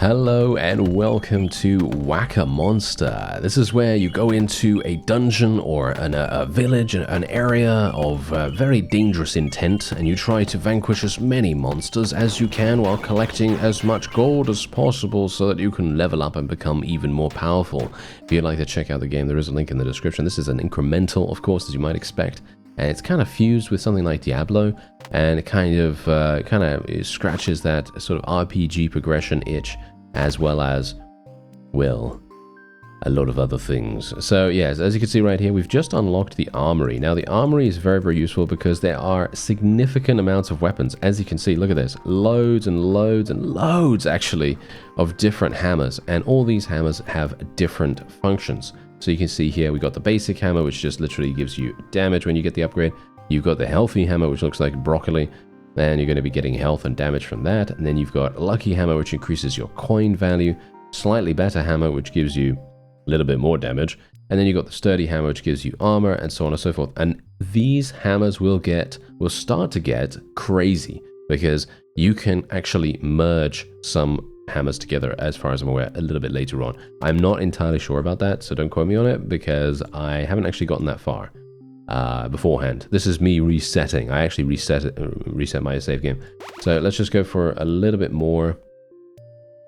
Hello and welcome to Wacka Monster. This is where you go into a dungeon or a village, an area of very dangerous intent, and you try to vanquish as many monsters as you can while collecting as much gold as possible so that you can level up and become even more powerful. If you'd like to check out the game, there is a link in the description. This is an incremental, of course, as you might expect. And it's kind of fused with something like Diablo, and it kind of scratches that sort of RPG progression itch, as well as, well, a lot of other things. So yes, as you can see right here, we've just unlocked the Armory. Now the Armory is very, very useful because there are significant amounts of weapons. As you can see, look at this, loads and loads and loads actually of different hammers, and all these hammers have different functions. So you can see here, we got the basic hammer, which just literally gives you damage when you get the upgrade. You've got the healthy hammer, which looks like broccoli, and you're going to be getting health and damage from that. And then you've got lucky hammer, which increases your coin value. Slightly better hammer, which gives you a little bit more damage. And then you've got the sturdy hammer, which gives you armor, and so on and so forth. And these hammers will start to get crazy, because you can actually merge some hammers together, as far as I'm aware, a little bit later on. I'm not entirely sure about that, so don't quote me on it, because I haven't actually gotten that far beforehand. This is me resetting. I actually reset my save game. So let's just go for a little bit more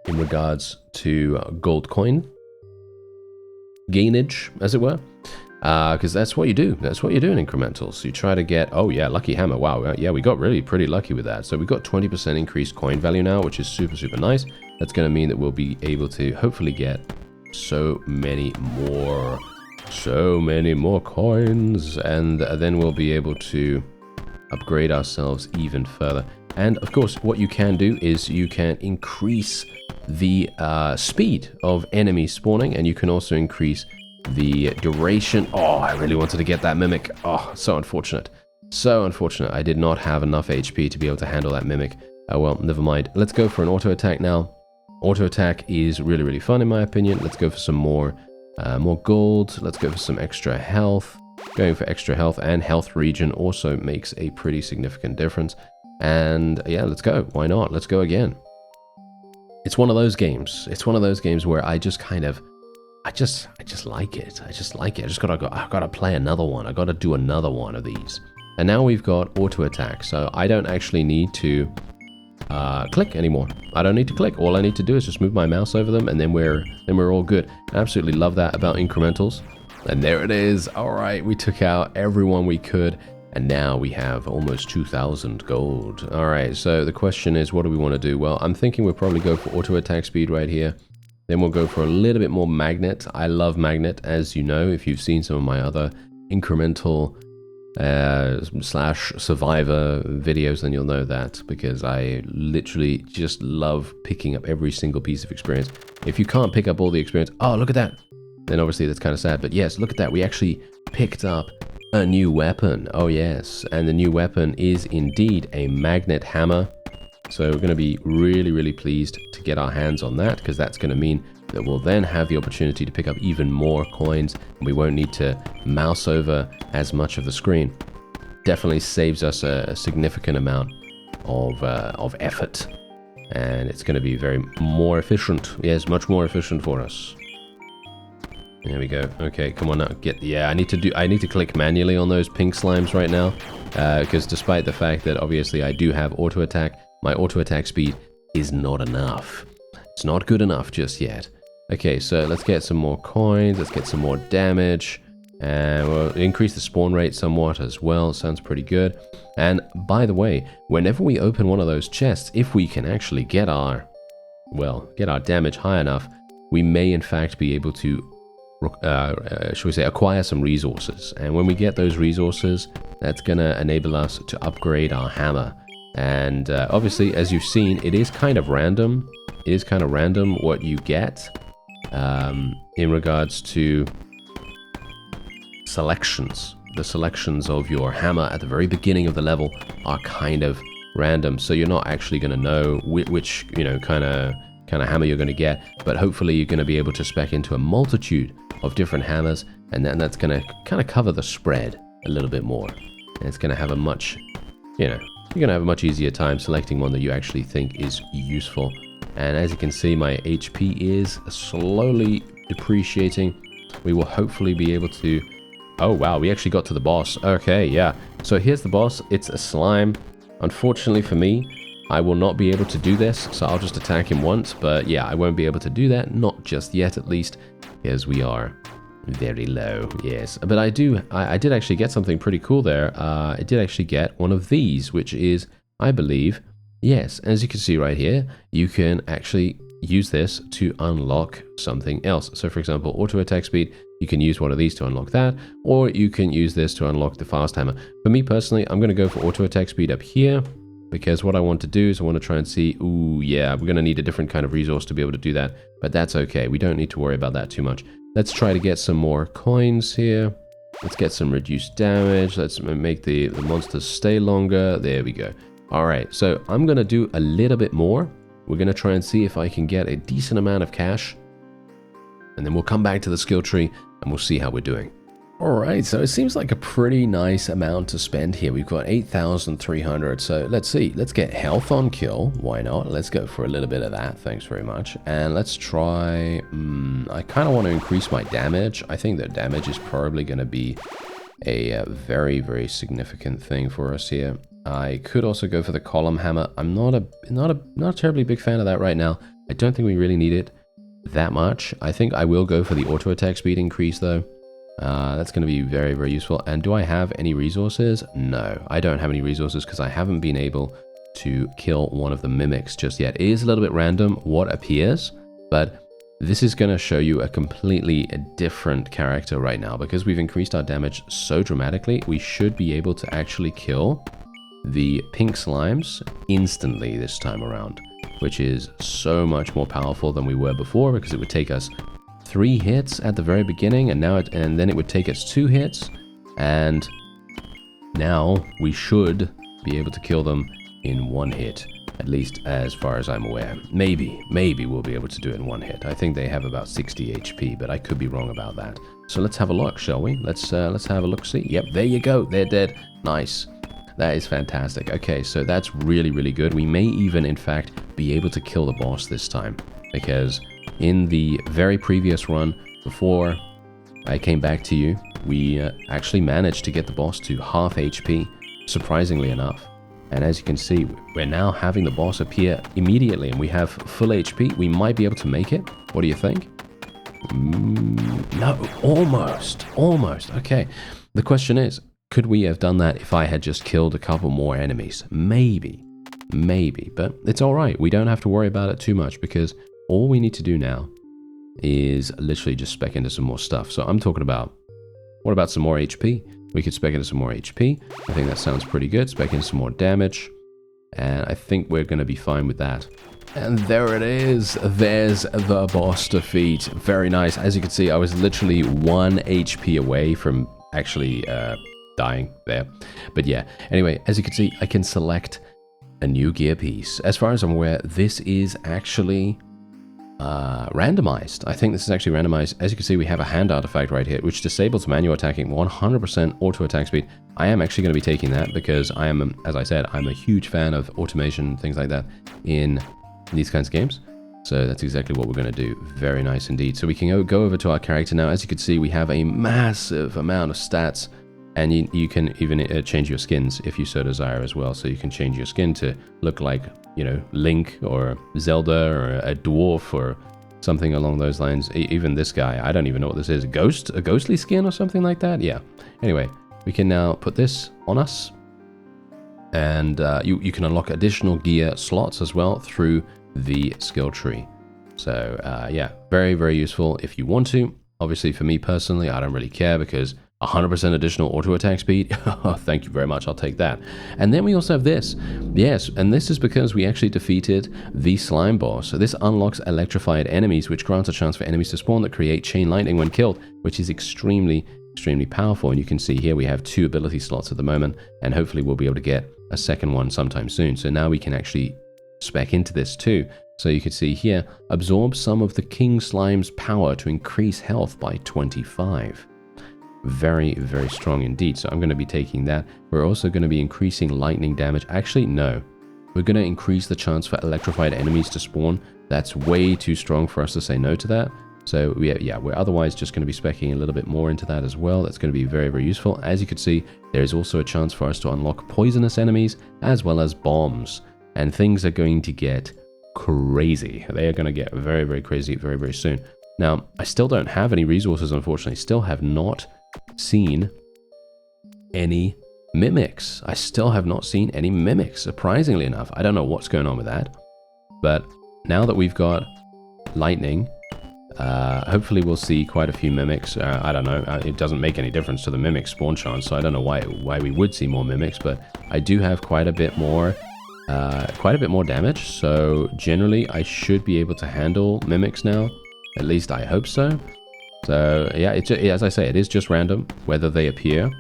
in regards to gold coin gainage, as it were, because that's what you do. That's what you do in incrementals. You try to get, oh yeah, lucky hammer. Wow, yeah, we got really pretty lucky with that. So we got 20% increased coin value now, which is super, super nice. That's going to mean that we'll be able to hopefully get so many more coins, and then we'll be able to upgrade ourselves even further. And of course, what you can do is you can increase the speed of enemy spawning, and you can also increase the duration. Oh, I really wanted to get that mimic. Oh, so unfortunate. So unfortunate. I did not have enough HP to be able to handle that mimic. Oh well, never mind. Let's go for an auto attack now. Auto attack is really, really fun in my opinion. Let's go for some more gold. Let's go for some extra health. Going for extra health and health regen also makes a pretty significant difference. And yeah, let's go. Why not? Let's go again. It's one of those games. It's one of those games where I just kind of, I just like it. I just like it. I gotta play another one. I gotta do another one of these. And now we've got auto attack, so I don't actually need to click anymore. I don't need to click. All I need to do is just move my mouse over them, and then we're all good. I absolutely love that about incrementals. And there it is. All right, we took out everyone we could, and now we have almost 2,000 gold. All right, so the question is, what do we want to do? Well, I'm thinking we'll probably go for auto attack speed right here. Then we'll go for a little bit more magnet. I love magnet, as you know, if you've seen some of my other incremental slash survivor videos, then you'll know that, because I literally just love picking up every single piece of experience. If you can't pick up all the experience, oh, look at that, then obviously that's kind of sad. But yes, look at that, we actually picked up a new weapon. Oh yes, and the new weapon is indeed a magnet hammer. So we're going to be really, really pleased to get our hands on that, because that's going to mean that we'll then have the opportunity to pick up even more coins, and we won't need to mouse over as much of the screen. Definitely saves us a significant amount of effort, and it's going to be very more efficient. Yes, much more efficient for us. There we go. Okay, come on now. I need to click manually on those pink slimes right now, because despite the fact that obviously I do have auto attack, my auto attack speed is not enough. It's not good enough just yet. Okay, so let's get some more coins. Let's get some more damage, and we'll increase the spawn rate somewhat as well. Sounds pretty good. And by the way, whenever we open one of those chests, if we can actually get our damage high enough, we may in fact be able to shall we say, acquire some resources. And when we get those resources, that's going to enable us to upgrade our hammer. And obviously, as you've seen, it is kind of random. It is kind of random what you get in regards to selections. The selections of your hammer at the very beginning of the level are kind of random, so you're not actually going to know which kind of hammer you're going to get. But hopefully, you're going to be able to spec into a multitude of different hammers, and then that's going to kind of cover the spread a little bit more. And it's going to have a much, you're going to have a much easier time selecting one that you actually think is useful. And as you can see, my HP is slowly depreciating. We will hopefully be able to... Oh, wow, we actually got to the boss. Okay, yeah. So here's the boss. It's a slime. Unfortunately for me, I will not be able to do this, so I'll just attack him once. But yeah, I won't be able to do that. Not just yet, at least, as we are very low. Yes, but I did actually get something pretty cool there. I did actually get one of these, which is, I believe, yes, as you can see right here, you can actually use this to unlock something else. So for example, auto attack speed, you can use one of these to unlock that, or you can use this to unlock the fast hammer. For me personally, I'm going to go for auto attack speed up here, because what I want to do is I want to try and see, ooh, yeah, we're going to need a different kind of resource to be able to do that, but that's okay. We don't need to worry about that too much. Let's try to get some more coins here. Let's get some reduced damage. Let's make the monsters stay longer. There we go. All right, so I'm going to do a little bit more. We're going to try and see if I can get a decent amount of cash. And then we'll come back to the skill tree and we'll see how we're doing. All right, so it seems like a pretty nice amount to spend here. We've got 8,300. So let's see. Let's get health on kill. Why not? Let's go for a little bit of that. Thanks very much. And let's try... I kind of want to increase my damage. I think that damage is probably going to be a very, very significant thing for us here. I could also go for the column hammer. I'm not a terribly big fan of that right now. I don't think we really need it that much. I think I will go for the auto attack speed increase though. That's going to be very, very useful. And do I have any resources? No, I don't have any resources because I haven't been able to kill one of the mimics just yet. It is a little bit random what appears, but this is going to show you a completely different character right now. Because we've increased our damage so dramatically, we should be able to actually kill the pink slimes instantly this time around, which is so much more powerful than we were before, because it would take us 3 hits at the very beginning, and then it would take us 2 hits, and now we should be able to kill them in 1 hit, at least as far as I'm aware. Maybe we'll be able to do it in 1 hit. I think they have about 60 HP, but I could be wrong about that. So let's have a look, shall we? Let's have a look. See, yep, there you go. They're dead. Nice. That is fantastic. Okay, so that's really, really good. We may even, in fact, be able to kill the boss this time, because in the very previous run, before I came back to you, we actually managed to get the boss to half HP, surprisingly enough. And as you can see, we're now having the boss appear immediately, and we have full HP. We might be able to make it. What do you think? No, almost. Okay. The question is, could we have done that if I had just killed a couple more enemies? Maybe, but it's all right. We don't have to worry about it too much, because all we need to do now is literally just spec into some more stuff. So I'm talking about, what about some more HP? We could spec into some more HP. I think that sounds pretty good. Spec in some more damage, and I think we're going to be fine with that. And there it is. There's the boss defeat. Very nice. As you can see, I was literally 1 HP away from actually dying there. But yeah, anyway, as you can see, I can select a new gear piece. As far as I'm aware, this is actually randomized. I think this is actually randomized. As you can see, we have a hand artifact right here, which disables manual attacking, 100% auto attack speed. I am actually going to be taking that because I am, as I said, I'm a huge fan of automation, things like that in these kinds of games. So that's exactly what we're going to do. Very nice indeed. So we can go over to our character now. As you can see, we have a massive amount of stats. And you can even change your skins if you so desire as well. So you can change your skin to look like, you know, Link or Zelda or a dwarf or something along those lines. Even this guy, I don't even know what this is. A ghostly skin or something like that? Yeah. Anyway, we can now put this on us. And you can unlock additional gear slots as well through the skill tree. So yeah, very, very useful if you want to. Obviously, for me personally, I don't really care because 100% additional auto attack speed. Thank you very much. I'll take that. And then we also have this. Yes, and this is because we actually defeated the slime boss. So this unlocks electrified enemies, which grants a chance for enemies to spawn that create chain lightning when killed, which is extremely powerful. And you can see here we have 2 ability slots at the moment, and hopefully we'll be able to get a second one sometime soon. So now we can actually spec into this too. So you can see here, absorb some of the king slime's power to increase health by 25. Very, very strong indeed. So I'm going to be taking that. We're also going to be increasing lightning damage. Actually, no. we're going to increase the chance for electrified enemies to spawn. That's way too strong for us to say no to that. So we're otherwise just going to be speccing a little bit more into that as well. That's going to be very, very useful. As you can see, there is also a chance for us to unlock poisonous enemies as well as bombs. And things are going to get crazy. They are going to get very, very crazy very, very soon. Now, I still don't have any resources, unfortunately. Still have not seen any mimics. I still have not seen any mimics, surprisingly enough. I don't know what's going on with that. But now that we've got lightning, hopefully we'll see quite a few mimics. I don't know. It doesn't make any difference to the mimic spawn chance, so I don't know why we would see more mimics, but I do have quite a bit more damage. So generally, I should be able to handle mimics now. At least I hope so. So yeah, as I say, it is just random whether they appear,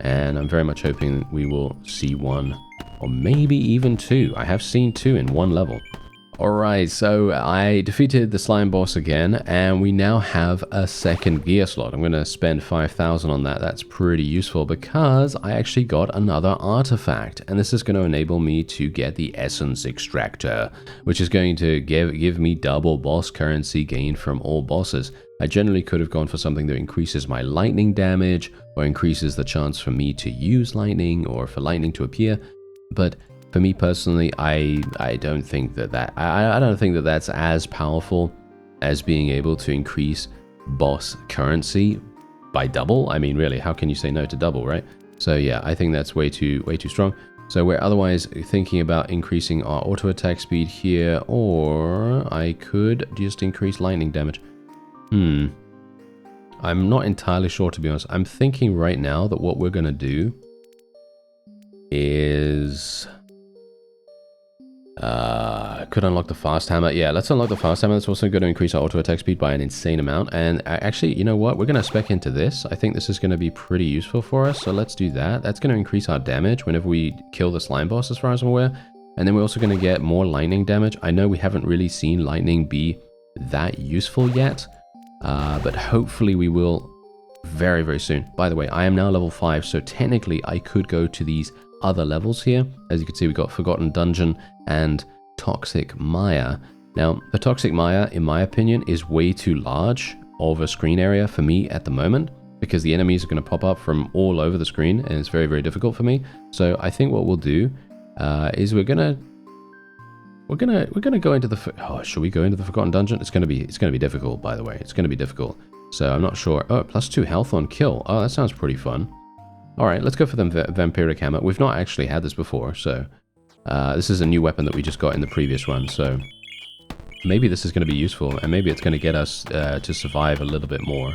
and I'm very much hoping we will see one or maybe even two. I have seen two in one level. Alright, so I defeated the slime boss again, and we now have a second gear slot. I'm going to spend 5,000 on that. That's pretty useful because I actually got another artifact, and this is going to enable me to get the essence extractor, which is going to give me double boss currency gained from all bosses. I generally could have gone for something that increases my lightning damage, or increases the chance for me to use lightning, or for lightning to appear, but for me personally, I don't think I don't think that that's as powerful as being able to increase boss currency by double. I mean, really, how can you say no to double, right? So yeah, I think that's way too strong. So we're otherwise thinking about increasing our auto attack speed here, or I could just increase lightning damage. I'm not entirely sure, to be honest. I'm thinking right now that what we're gonna do is could unlock the fast hammer. Yeah, let's unlock the fast hammer. That's also going to increase our auto attack speed by an insane amount. And actually, you know what? We're going to spec into this. I think this is going to be pretty useful for us. So let's do that. That's going to increase our damage whenever we kill the slime boss, as far as I'm aware. And then we're also going to get more lightning damage. I know we haven't really seen lightning be that useful yet, but hopefully we will very, very soon. By the way, I am now level 5, so technically I could go to these other levels here. As you can see, we got Forgotten Dungeon and Toxic Mire. Now, the Toxic Mire, in my opinion, is way too large of a screen area for me at the moment, because the enemies are going to pop up from all over the screen, and it's very, very difficult for me. So I think what we'll do is we're gonna go into the should we go into the Forgotten Dungeon? It's gonna be difficult, by the way. It's gonna be difficult. So I'm not sure. Oh, +2 health on kill. Oh, that sounds pretty fun. All right, let's go for the Vampiric hammer. We've not actually had this before, so this is a new weapon that we just got in the previous run. So maybe this is going to be useful, and maybe it's going to get us to survive a little bit more.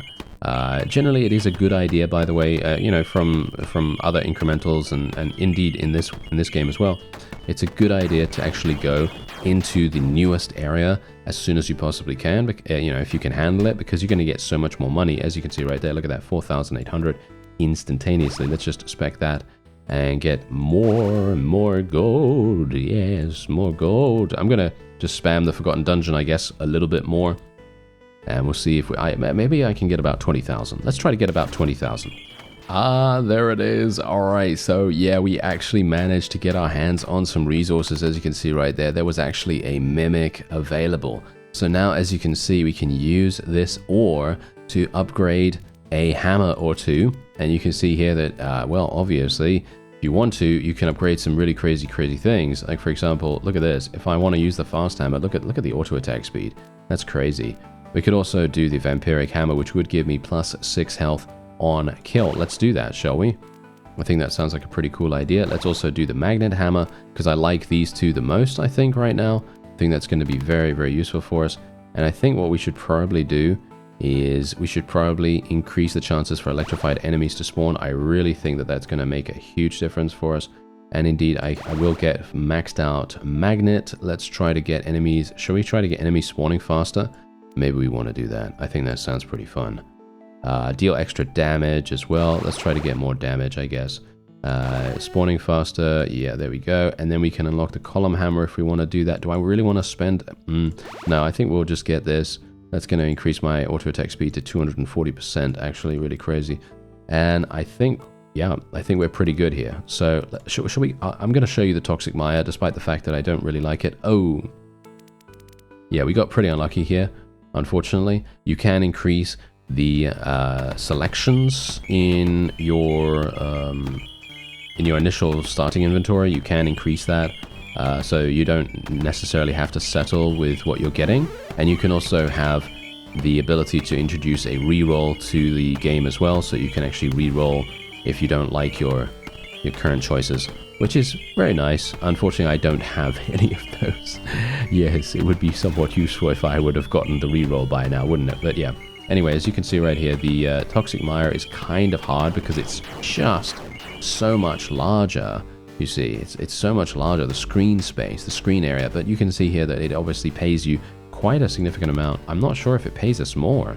Generally, it is a good idea, by the way. You know, from other incrementals and indeed in this game as well. It's a good idea to actually go into the newest area as soon as you possibly can. You know, if you can handle it, because you're going to get so much more money, as you can see right there. Look at that, 4,800 instantaneously. Let's just spec that and get more and more gold. Yes, more gold. I'm gonna just spam the Forgotten Dungeon, I guess, a little bit more, and we'll see if maybe I can get about 20,000. Let's try to get about 20,000. Ah, there it is. All right, so yeah, we actually managed to get our hands on some resources. As you can see right there, there was actually a mimic available. So now, as you can see, we can use this ore to upgrade a hammer or two, and you can see here that well, obviously, if you want to, you can upgrade some really crazy things. Like, for example, look at this. If I want to use the fast hammer, look at the auto attack speed. That's crazy. We could also do the Vampiric hammer, which would give me +6 health on kill. Let's do that, shall we? I think that sounds like a pretty cool idea. Let's also do the magnet hammer, because I like these two the most, I think, right now. I think that's going to be very, very useful for us. And I think what we should probably do is we should probably increase the chances for electrified enemies to spawn. I really think that that's going to make a huge difference for us. And indeed, I will get maxed out magnet. Let's try to get enemies. Shall we try to get enemies spawning faster? Maybe we want to do that. I think that sounds pretty fun. Deal extra damage as well. Let's try to get more damage, I guess. Spawning faster. Yeah, there we go. And then we can unlock the column hammer if we want to do that. Do I really want to spend? No, I think we'll just get this. That's going to increase my auto attack speed to 240%, actually, really crazy. And I think yeah, I think we're pretty good here. So, shall we? I'm going to show you the Toxic Mire, despite the fact that I don't really like it. Oh, yeah, we got pretty unlucky here, unfortunately. You can increase the selections in your initial starting inventory. You can increase that, so you don't necessarily have to settle with what you're getting. And you can also have the ability to introduce a reroll to the game as well, so you can actually reroll if you don't like your current choices, which is very nice. Unfortunately, I don't have any of those. Yes, it would be somewhat useful if I would have gotten the reroll by now, wouldn't it? But yeah. Anyway, as you can see right here, the Toxic Mire is kind of hard because it's just so much larger. You see, it's so much larger, the screen space, the screen area. But you can see here that it obviously pays you quite a significant amount. I'm not sure if it pays us more.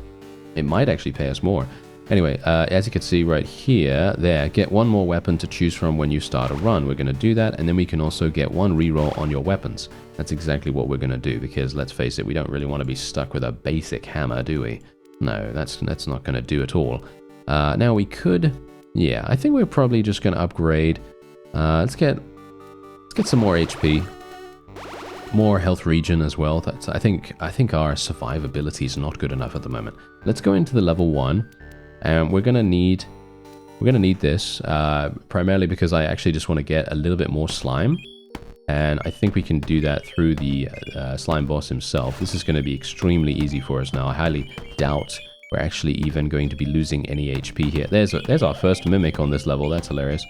It might actually pay us more. Anyway, as you can see right here, get one more weapon to choose from when you start a run. We're going to do that, and then we can also get one reroll on your weapons. That's exactly what we're going to do, because let's face it, we don't really want to be stuck with a basic hammer, do we? No, that's not going to do at all. Now we could, yeah, I think we're probably just going to upgrade. Let's get some more HP, more health regen as well. That's I think our survivability is not good enough at the moment. Let's go into the level 1. And we're gonna need this primarily because I actually just want to get a little bit more slime, and I think we can do that through the slime boss himself. This is going to be extremely easy for us now. I highly doubt we're actually even going to be losing any HP here. There's our first mimic on this level. That's hilarious.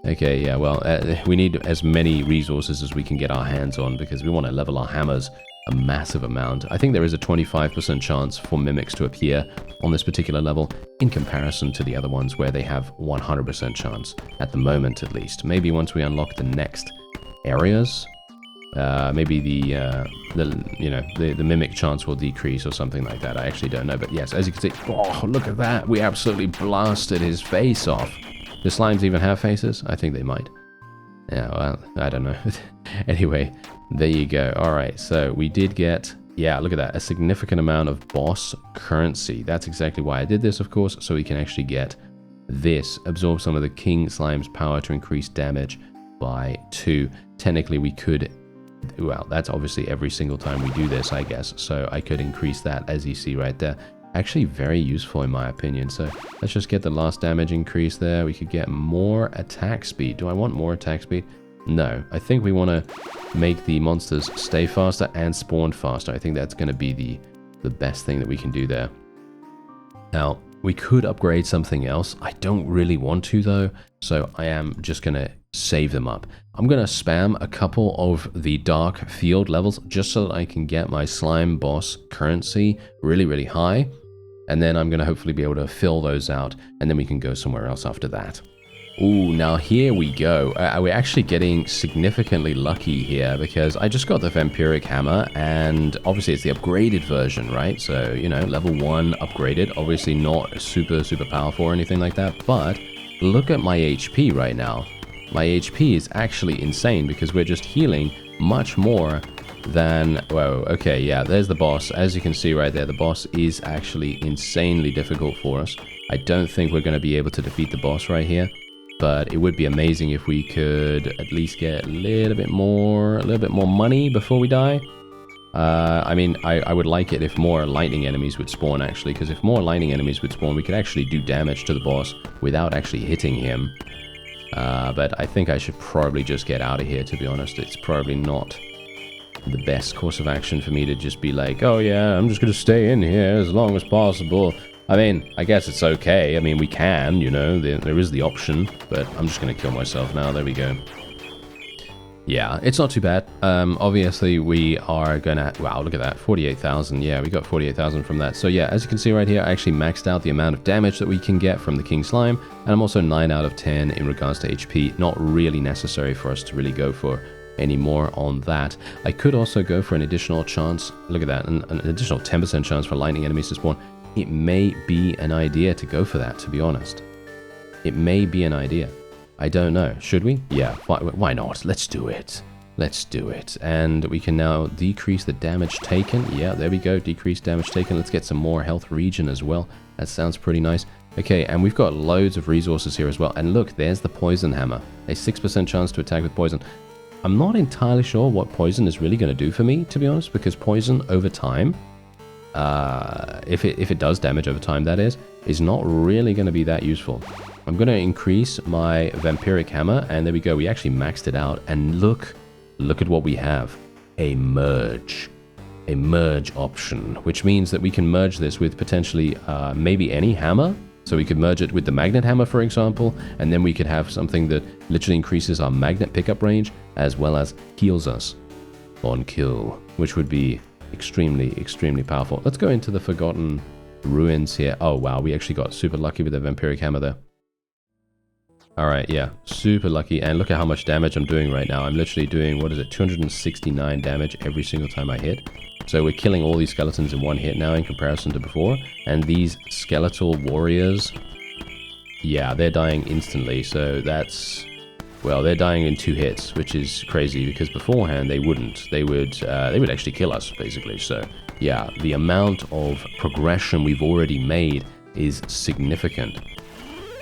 Okay, yeah, well, we need as many resources as we can get our hands on because we want to level our hammers a massive amount. I think there is a 25% chance for mimics to appear on this particular level in comparison to the other ones where they have 100% chance at the moment, at least. Maybe once we unlock the next areas, maybe the mimic chance will decrease or something like that. I actually don't know, but yes, as you can see, oh, look at that. We absolutely blasted his face off. Do slimes even have faces? I think they might. Yeah, well, I don't know. Anyway, there you go. All right, so we did get, yeah, look at that, a significant amount of boss currency. That's exactly why I did this, of course, so we can actually get this. Absorb some of the King Slime's power to increase damage by 2. Technically, we could, well, that's obviously every single time we do this, I guess. So I could increase that, as you see right there. Actually very useful in my opinion. So let's just get the last damage increase there. We could get more attack speed. Do I want more attack speed? No, I think we want to make the monsters stay faster and spawn faster. I think that's going to be the best thing that we can do there. Now, we could upgrade something else. I don't really want to though, so I am just going to save them up. I'm going to spam a couple of the dark field levels just so that I can get my slime boss currency really, really high. And then I'm going to hopefully be able to fill those out, and then we can go somewhere else after that. Ooh, now here we go. We're actually getting significantly lucky here because I just got the Vampiric hammer, and obviously it's the upgraded version, right? So, you know, level 1 upgraded, obviously not super, super powerful or anything like that, but look at my HP right now. My HP is actually insane because we're just healing much more than, whoa, okay, yeah, there's the boss. As you can see right there, the boss is actually insanely difficult for us. I don't think we're going to be able to defeat the boss right here, but it would be amazing if we could at least get a little bit more money before we die. I mean, I would like it if more lightning enemies would spawn, actually, because if more lightning enemies would spawn, we could actually do damage to the boss without actually hitting him. But I think I should probably just get out of here, to be honest. It's probably not the best course of action for me to just be like, oh yeah, I'm just going to stay in here as long as possible. I mean, I guess it's okay. I mean, we can, you know, there is the option, but I'm just going to kill myself now. There we go. Yeah, it's not too bad. Obviously, we are going to... Wow, look at that. 48,000. Yeah, we got 48,000 from that. So yeah, as you can see right here, I actually maxed out the amount of damage that we can get from the King Slime. And I'm also 9 out of 10 in regards to HP. Not really necessary for us to really go for any more on that. I could also go for an additional chance. Look at that. An additional 10% chance for lightning enemies to spawn. It may be an idea to go for that, to be honest. It may be an idea. I don't know. Should we? Yeah, why not? Let's do it. Let's do it. And we can now decrease the damage taken. Yeah, there we go. Decrease damage taken. Let's get some more health regen as well. That sounds pretty nice. Okay, and we've got loads of resources here as well. And look, there's the poison hammer. A 6% chance to attack with poison. I'm not entirely sure what poison is really going to do for me, to be honest, because poison over time, if it does damage over time, that is not really going to be that useful. I'm going to increase my Vampiric hammer, and there we go. We actually maxed it out, and look at what we have. A merge option, which means that we can merge this with potentially maybe any hammer. So we could merge it with the magnet hammer, for example, and then we could have something that literally increases our magnet pickup range as well as heals us on kill, which would be extremely, extremely powerful. Let's go into the Forgotten Ruins here. Oh, wow, we actually got super lucky with the Vampiric hammer there. All right, yeah, super lucky. And look at how much damage I'm doing right now. I'm literally doing, what is it, 269 damage every single time I hit. So we're killing all these skeletons in one hit now in comparison to before. And these skeletal warriors, yeah, they're dying instantly. So that's, well, they're dying in 2 hits, which is crazy because beforehand they wouldn't. They would actually kill us, basically. So yeah, the amount of progression we've already made is significant.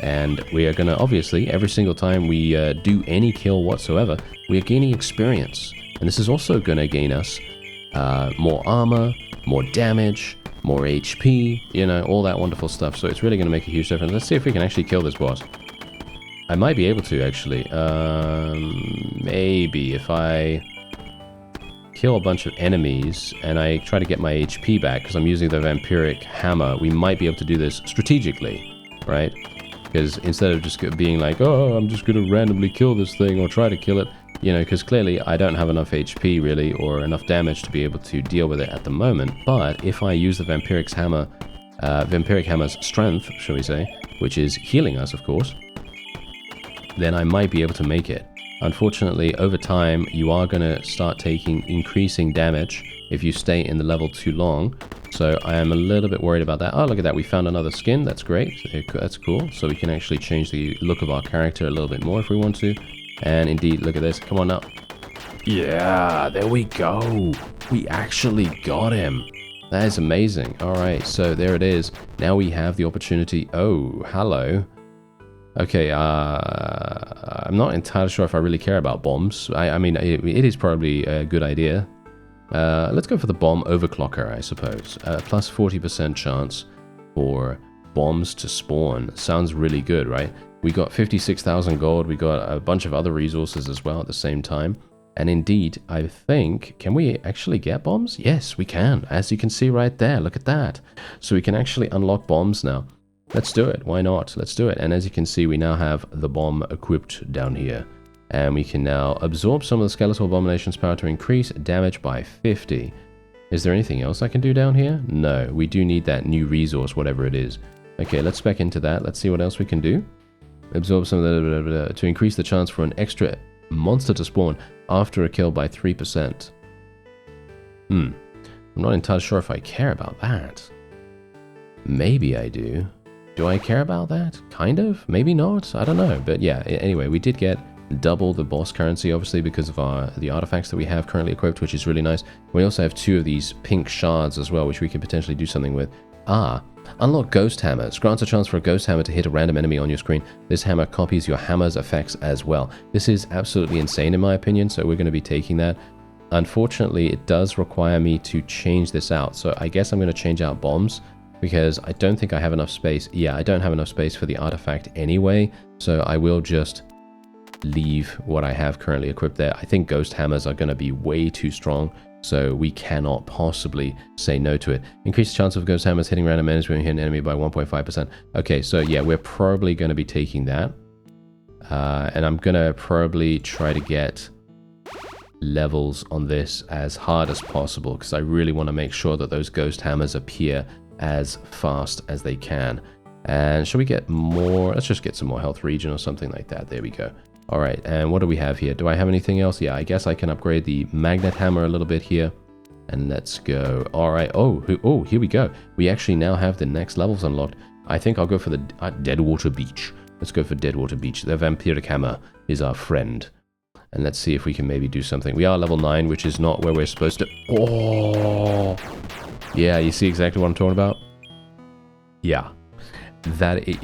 And we are going to, obviously, every single time we do any kill whatsoever, we are gaining experience. And this is also going to gain us more armor, more damage, more HP, you know, all that wonderful stuff. So it's really going to make a huge difference. Let's see if we can actually kill this boss. I might be able to, actually. Maybe if I kill a bunch of enemies and I try to get my HP back, because I'm using the Vampiric hammer, we might be able to do this strategically, right? Because instead of just being like, oh, I'm just going to randomly kill this thing or try to kill it, you know, because clearly I don't have enough HP really or enough damage to be able to deal with it at the moment. But if I use the Vampiric hammer's strength, shall we say, which is healing us, of course, then I might be able to make it. Unfortunately, over time, you are going to start taking increasing damage if you stay in the level too long. So I am a little bit worried about that. Oh, look at that. We found another skin. That's great. That's cool. So we can actually change the look of our character a little bit more if we want to. And indeed, look at this. Come on now. Yeah, there we go. We actually got him. That is amazing. All right, so there it is. Now we have the opportunity. Oh, hello. Okay, I'm not entirely sure if I really care about bombs. I mean, it is probably a good idea. Let's go for the bomb overclocker, I suppose. Plus 40% chance for bombs to spawn. Sounds really good, right? We got 56,000 gold. We got a bunch of other resources as well at the same time. And indeed, I think, can we actually get bombs? Yes, we can. As you can see right there, look at that. So we can actually unlock bombs now. Let's do it. Why not? Let's do it. And as you can see, we now have the bomb equipped down here. And we can now absorb some of the skeletal abomination's power to increase damage by 50. Is there anything else I can do down here? No, we do need that new resource, whatever it is. Okay, let's spec into that. Let's see what else we can do. Absorb some of the to increase the chance for an extra monster to spawn after a kill by 3%. I'm not entirely sure if I care about that. Maybe I do. Do I care about that? Kind of? Maybe not? I don't know. But yeah, anyway, we did get double the boss currency, obviously, because of the artifacts that we have currently equipped, which is really nice. We also have 2 of these pink shards as well, which we can potentially do something with. Unlock Ghost Hammers. Grants a chance for a Ghost Hammer to hit a random enemy on your screen. This hammer copies your hammer's effects as well. This is absolutely insane in my opinion, so we're going to be taking that. Unfortunately, it does require me to change this out, so I guess I'm going to change out bombs, because I don't think I have enough space. Yeah, I don't have enough space for the artifact anyway, so I will just leave what I have currently equipped there. I think Ghost Hammers are going to be way too strong, so we cannot possibly say no to it. Increase the chance of Ghost Hammers hitting random enemies when you hit an enemy by 1.5%. Okay, so yeah, we're probably going to be taking that. And I'm going to probably try to get levels on this as hard as possible, because I really want to make sure that those Ghost Hammers appear as fast as they can. And shall we get more? Let's just get some more health regen or something like that. There we go. All right, and what do we have here? Do I have anything else? Yeah, I guess I can upgrade the magnet hammer a little bit here. And let's go. All right. Oh, here we go. We actually now have the next levels unlocked. I think I'll go for the Deadwater Beach. Let's go for Deadwater Beach. The Vampiric hammer is our friend. And let's see if we can maybe do something. We are level 9, which is not where we're supposed to... Oh! Yeah, you see exactly what I'm talking about? Yeah.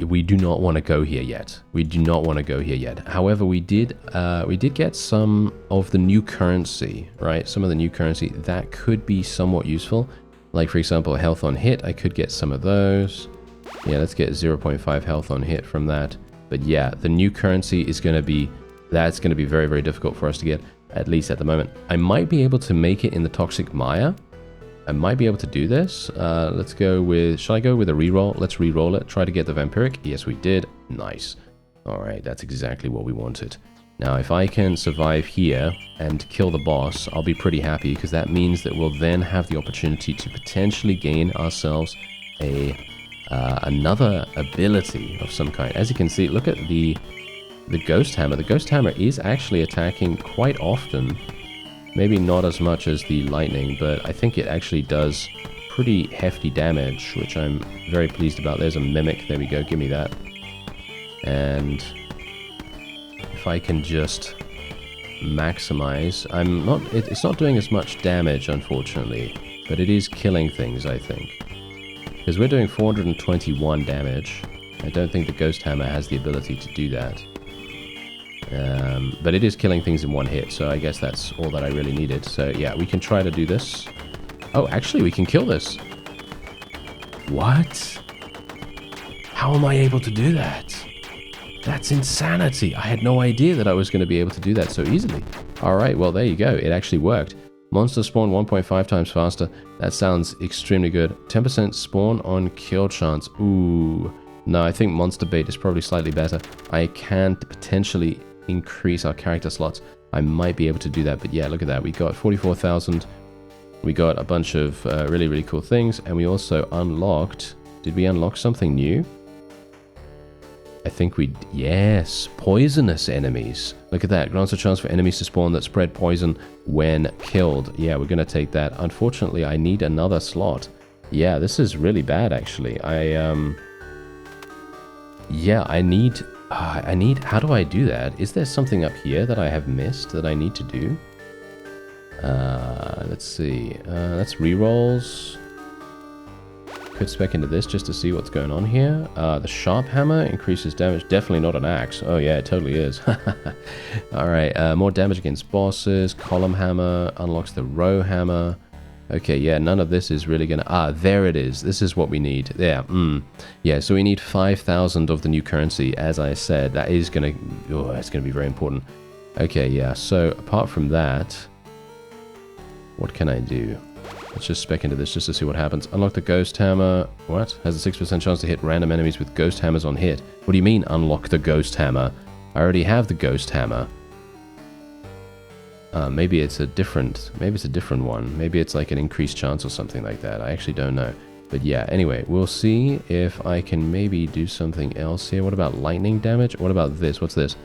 we do not want to go here yet. We do not want to go here yet. However, we did get some of the new currency, right? Some of the new currency that could be somewhat useful. Like, for example, health on hit. I could get some of those. Yeah, let's get 0.5 health on hit from that. But yeah, the new currency is going to be... That's going to be very, very difficult for us to get, at least at the moment. I might be able to make it in the Toxic Maya. I might be able to do this. Let's go with... Shall I go with a reroll? Let's reroll it. Try to get the Vampiric. Yes, we did. Nice. Alright, that's exactly what we wanted. Now, if I can survive here and kill the boss, I'll be pretty happy, because that means that we'll then have the opportunity to potentially gain ourselves another ability of some kind. As you can see, look at the Ghost Hammer. The Ghost Hammer is actually attacking quite often. Maybe not as much as the lightning, but I think it actually does pretty hefty damage, which I'm very pleased about. There's a Mimic. There we go. Give me that. And if I can just maximize... It's not doing as much damage, unfortunately, but it is killing things, I think. Because we're doing 421 damage. I don't think the Ghost Hammer has the ability to do that. But it is killing things in one hit, so I guess that's all that I really needed. So yeah, we can try to do this. Oh, actually, we can kill this. What? How am I able to do that? That's insanity. I had no idea that I was going to be able to do that so easily. Alright, well, there you go. It actually worked. Monster spawn 1.5 times faster. That sounds extremely good. 10% spawn on kill chance. Ooh. No, I think monster bait is probably slightly better. I can potentially increase our character slots. I might be able to do that, but yeah, look at that. We got 44,000. We got a bunch of really, really cool things, and we also unlocked... Did we unlock something new? I think we... Yes, poisonous enemies. Look at that. Grants a chance for enemies to spawn that spread poison when killed. Yeah, we're going to take that. Unfortunately, I need another slot. Yeah, this is really bad, actually. Yeah, I need... How do I do that? Is there something up here that I have missed that I need to do? Let's see. That's rerolls. Could spec into this just to see what's going on here. The sharp hammer increases damage. Definitely not an axe. Oh yeah, it totally is. Alright, more damage against bosses. Column hammer unlocks the row hammer. Okay, yeah, none of this is really gonna... Ah, there it is. This is what we need. Yeah, Yeah, so we need 5,000 of the new currency, as I said. That is gonna... Oh, it's gonna be very important. Okay, yeah, so apart from that... What can I do? Let's just spec into this just to see what happens. Unlock the Ghost Hammer. What? Has a 6% chance to hit random enemies with Ghost Hammers on hit. What do you mean, unlock the Ghost Hammer? I already have the Ghost Hammer. Maybe it's a different one. Maybe it's like an increased chance or something like that. I actually don't know. But yeah, anyway, we'll see if I can maybe do something else here. What about lightning damage? What about this? What's this?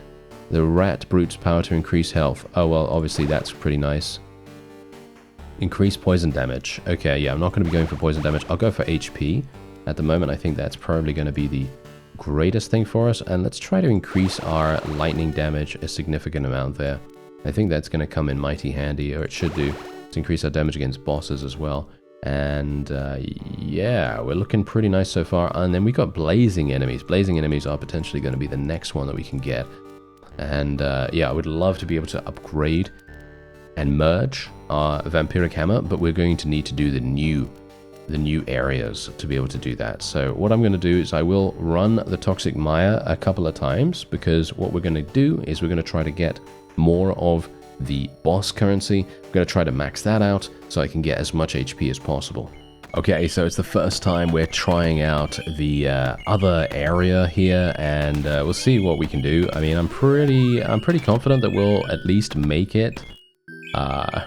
The Rat Brute's power to increase health. Oh, well, obviously that's pretty nice. Increase poison damage. Okay, yeah, I'm not going to be going for poison damage. I'll go for HP. At the moment, I think that's probably going to be the greatest thing for us. And let's try to increase our lightning damage a significant amount there. I think that's going to come in mighty handy, or it should do, to increase our damage against bosses as well. And yeah, we're looking pretty nice so far. And then we got blazing enemies. Blazing enemies are potentially going to be the next one that we can get. And yeah, I would love to be able to upgrade and merge our Vampiric Hammer, but we're going to need to do the new areas to be able to do that. So what I'm going to do is I will run the Toxic Maya a couple of times, because what we're going to do is we're going to try to get more of the boss currency. I'm going to try to max that out so I can get as much HP as possible. Okay, so it's the first time we're trying out the other area here, and we'll see what we can do. I mean, I'm pretty confident that we'll at least make it.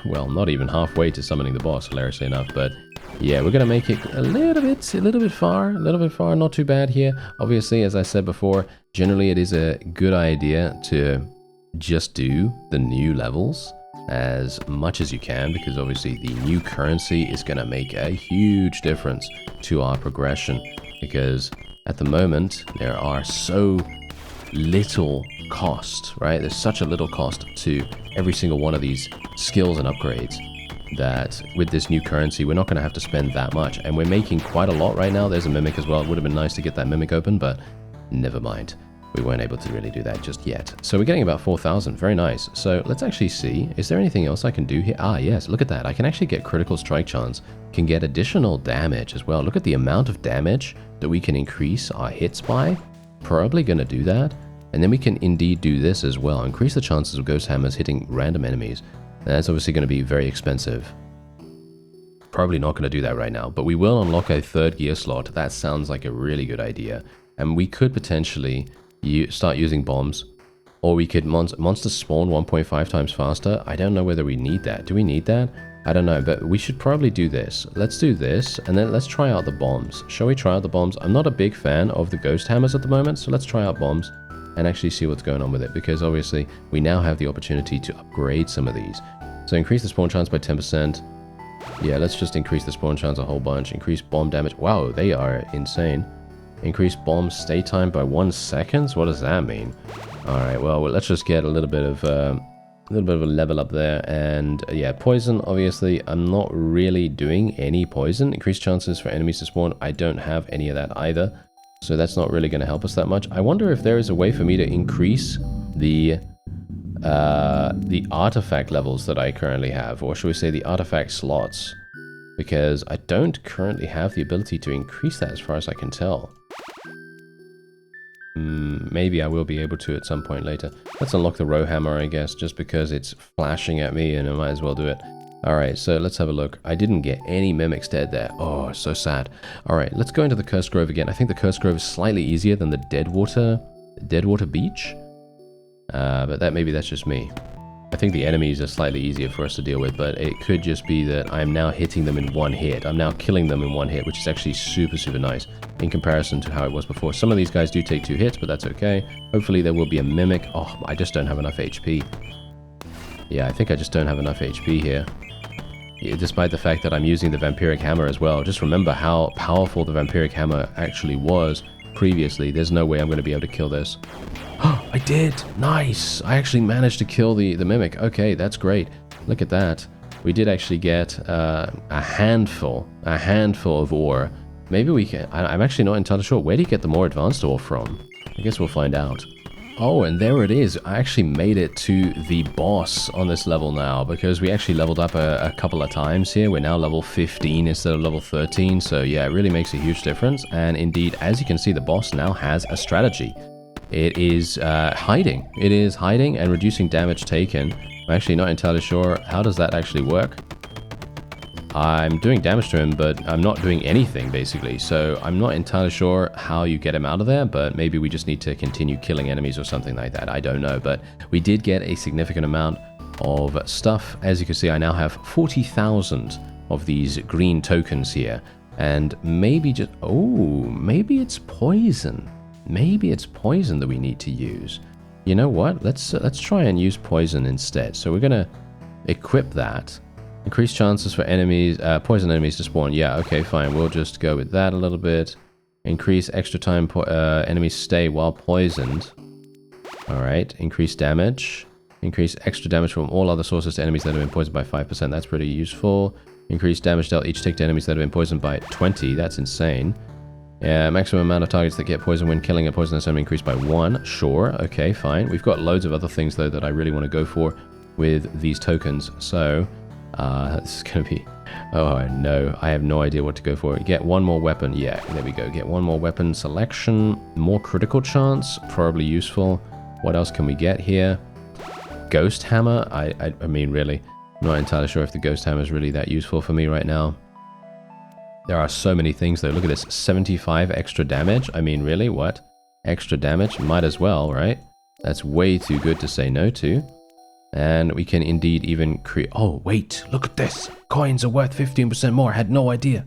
Well, not even halfway to summoning the boss, hilariously enough, but yeah, we're gonna make it a little bit far, not too bad here. Obviously, as I said before, generally it is a good idea to just do the new levels as much as you can, because obviously the new currency is gonna make a huge difference to our progression, because at the moment there are so little cost, right? There's such a little cost to every single one of these skills and upgrades that with this new currency, we're not going to have to spend that much. And we're making quite a lot right now. There's a Mimic as well. It would have been nice to get that Mimic open, but never mind. We weren't able to really do that just yet. So we're getting about 4,000. Very nice. So let's actually see. Is there anything else I can do here? Ah, yes. Look at that. I can actually get critical strike chance. Can get additional damage as well. Look at the amount of damage that we can increase our hits by. Probably going to do that. And then we can indeed do this as well. Increase the chances of ghost hammers hitting random enemies. That's obviously going to be very expensive. Probably not going to do that right now. But we will unlock a third gear slot. That sounds like a really good idea. And we could potentially start using bombs, or we could monster spawn 1.5 times faster. I don't know whether we need that. Do we need that? I don't know, but we should probably do this. Let's do this, and then let's try out the bombs. Shall we try out the bombs? I'm not a big fan of the ghost hammers at the moment, so let's try out bombs and actually see what's going on with it, because obviously we now have the opportunity to upgrade some of these. So increase the spawn chance by 10%. Yeah, let's just increase the spawn chance a whole bunch. Increase bomb damage. Wow, they are insane. Increase bomb stay time by 1 second? What does that mean? Alright, well, let's just get a little bit of a level up there. And yeah, poison, obviously, I'm not really doing any poison. Increase chances for enemies to spawn. I don't have any of that either. So that's not really going to help us that much. I wonder if there is a way for me to increase the artifact levels that I currently have. Or should we say the artifact slots? Because I don't currently have the ability to increase that as far as I can tell. Maybe I will be able to at some point later. Let's unlock the row hammer, I guess, just because it's flashing at me and I might as well do it. Alright, so let's have a look. I didn't get any mimics dead there. Oh, so sad. Alright, let's go into the Cursed Grove again. I think the Cursed Grove is slightly easier than the Deadwater Beach. But maybe that's just me. I think the enemies are slightly easier for us to deal with, but it could just be that I'm now hitting them in one hit. I'm now killing them in one hit, which is actually super, super nice in comparison to how it was before. Some of these guys do take 2 hits, but that's okay. Hopefully there will be a mimic. Oh, I just don't have enough HP. Yeah, I think I just don't have enough HP here. Yeah, despite the fact that I'm using the Vampiric Hammer as well. Just remember how powerful the Vampiric Hammer actually was previously. There's no way I'm going to be able to kill this. Oh, I did! Nice! I actually managed to kill the Mimic. Okay, that's great. Look at that. We did actually get a handful of ore. Maybe we can... I'm actually not entirely sure. Where do you get the more advanced ore from? I guess we'll find out. Oh, and there it is. I actually made it to the boss on this level now, because we actually leveled up a couple of times here. We're now level 15 instead of level 13, so yeah, it really makes a huge difference. And indeed, as you can see, the boss now has a strategy. It is hiding. It is hiding and reducing damage taken. I'm actually not entirely sure how does that actually work. I'm doing damage to him, but I'm not doing anything, basically. So I'm not entirely sure how you get him out of there, but maybe we just need to continue killing enemies or something like that. I don't know, but we did get a significant amount of stuff. As you can see, I now have 40,000 of these green tokens here. And maybe just... Oh, maybe it's poison. Maybe it's poison that we need to use. You know what? Let's try and use poison instead. So we're going to equip that. Increase chances for enemies, poison enemies to spawn. Yeah, okay, fine. We'll just go with that a little bit. Increase extra time enemies stay while poisoned. Alright, increase damage. Increase extra damage from all other sources to enemies that have been poisoned by 5%. That's pretty useful. Increase damage dealt each tick to enemies that have been poisoned by 20. That's insane. Yeah, maximum amount of targets that get poisoned when killing a poisonous enemy increased by 1. Sure, okay, fine. We've got loads of other things, though, that I really want to go for with these tokens. So... this is going to be... Oh, no. I have no idea what to go for. Get one more weapon. Yeah, there we go. Get one more weapon selection. More critical chance. Probably useful. What else can we get here? Ghost hammer. I mean, really. I'm not entirely sure if the ghost hammer is really that useful for me right now. There are so many things, though. Look at this. 75 extra damage. I mean, really? What? Extra damage? Might as well, right? That's way too good to say no to. And we can indeed even create... Oh, wait, look at this. Coins are worth 15% more. I had no idea.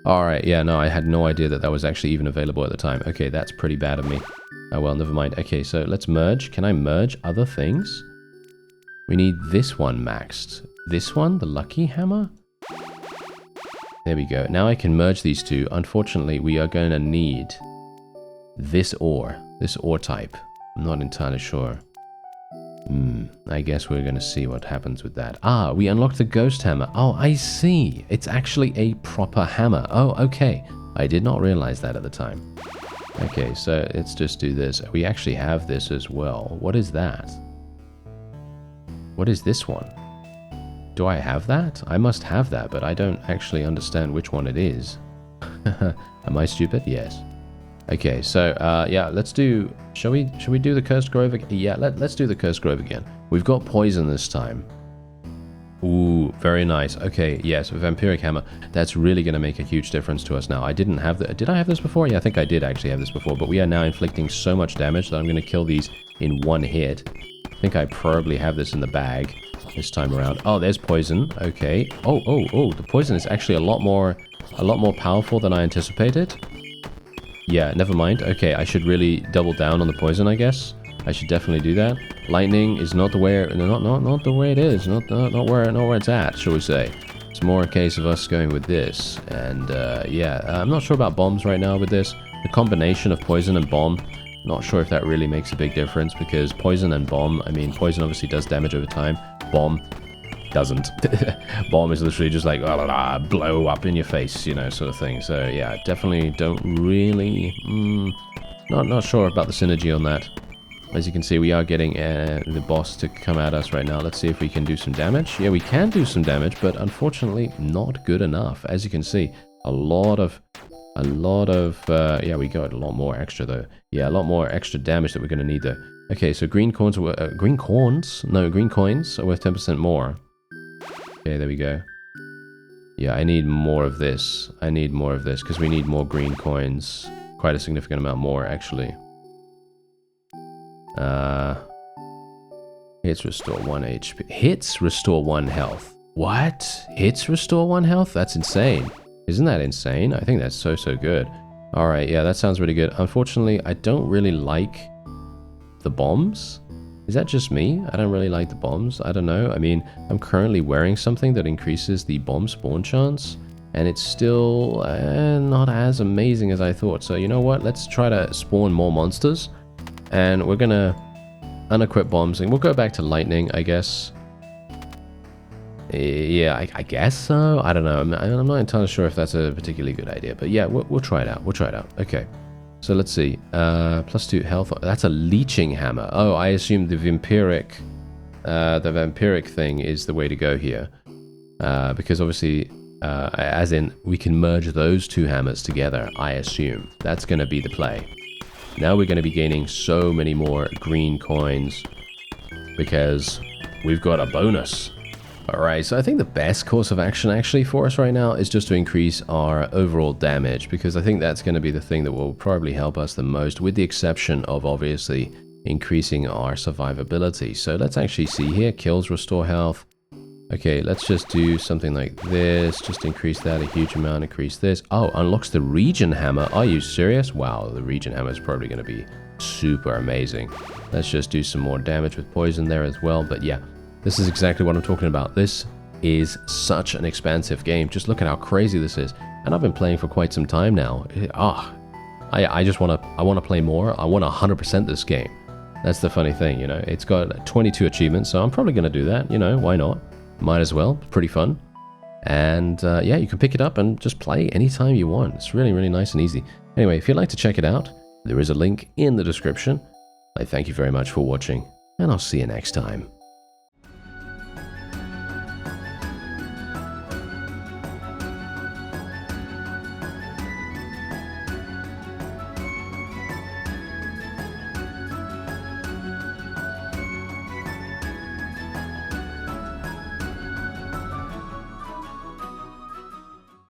All right, yeah, no, I had no idea that that was actually even available at the time. Okay, that's pretty bad of me. Oh, well, never mind. Okay, so let's merge. Can I merge other things? We need this one maxed. This one, the lucky hammer? There we go. Now I can merge these two. Unfortunately, we are going to need this ore type. I'm not entirely sure. I guess we're going to see what happens with that. Ah, we unlocked the ghost hammer. Oh, I see. It's actually a proper hammer. Oh, okay. I did not realize that at the time. Okay, so let's just do this. We actually have this as well. What is that? What is this one? Do I have that? I must have that, but I don't actually understand which one it is. Am I stupid? Yes. Okay, so yeah, let's do. Shall we do the cursed grove again? Yeah, let's do the cursed grove again. We've got poison this time. Ooh, very nice. Okay, yes, vampiric hammer. That's really going to make a huge difference to us now. I didn't have the. Did I have this before? Yeah, I think I did actually have this before. But we are now inflicting so much damage that I'm going to kill these in one hit. I think I probably have this in the bag this time around. Oh, there's poison. Okay. Oh, the poison is actually a lot more powerful than I anticipated. Yeah, never mind. Okay, I should really double down on the poison, I guess. I should definitely do that. Lightning is not the way, not the way it is. Not where it's at, shall we say. It's more a case of us going with this. And yeah, I'm not sure about bombs right now with this. The combination of poison and bomb, not sure if that really makes a big difference, because poison and bomb, I mean, poison obviously does damage over time. Bomb doesn't. Bomb is literally just like blow up in your face, you know, sort of thing. So yeah, definitely don't really not sure about the synergy on that. As you can see, we are getting the boss to come at us right now. Let's see if we can do some damage. Yeah, we can do some damage, but unfortunately not good enough. As you can see, a lot of yeah, we got a lot more extra though. Yeah, a lot more extra damage that we're going to need though. Okay, so green coins are green coins are worth 10% more. Okay, there we go. Yeah, I need more of this. I need more of this because we need more green coins. Quite a significant amount more, actually. Hits restore 1 HP. Hits restore 1 health. What? Hits restore 1 health? That's insane. Isn't that insane? I think that's so good. Alright, yeah, that sounds really good. Unfortunately, I don't really like the bombs. Is that just me? I don't really like the bombs. I don't know. I mean, I'm currently wearing something that increases the bomb spawn chance, and it's still not as amazing as I thought. So you know what? Let's try to spawn more monsters, and we're gonna unequip bombs, and we'll go back to lightning, I guess. Yeah, I guess so. I don't know. I'm not entirely sure if that's a particularly good idea, but yeah, we'll try it out. We'll try it out. Okay. So let's see, +2 health, that's a leeching hammer. Oh, I assume the vampiric thing is the way to go here. Because obviously, as in, we can merge those two hammers together, I assume. That's going to be the play. Now we're going to be gaining so many more green coins, because we've got a bonus. Alright, so I think the best course of action actually for us right now is just to increase our overall damage, because I think that's going to be the thing that will probably help us the most, with the exception of obviously increasing our survivability. So let's actually see here, kills restore health. Okay, let's just do something like this, just increase that a huge amount, increase this. Oh, unlocks the regen hammer. Are you serious? Wow, the regen hammer is probably going to be super amazing. Let's just do some more damage with poison there as well, but yeah. This is exactly what I'm talking about. This is such an expansive game. Just look at how crazy this is. And I've been playing for quite some time now. I just want to play more. I want to 100% this game. That's the funny thing, you know. It's got 22 achievements, so I'm probably going to do that. You know, why not? Might as well. Pretty fun. And yeah, you can pick it up and just play anytime you want. It's really, really nice and easy. Anyway, if you'd like to check it out, there is a link in the description. I thank you very much for watching, and I'll see you next time.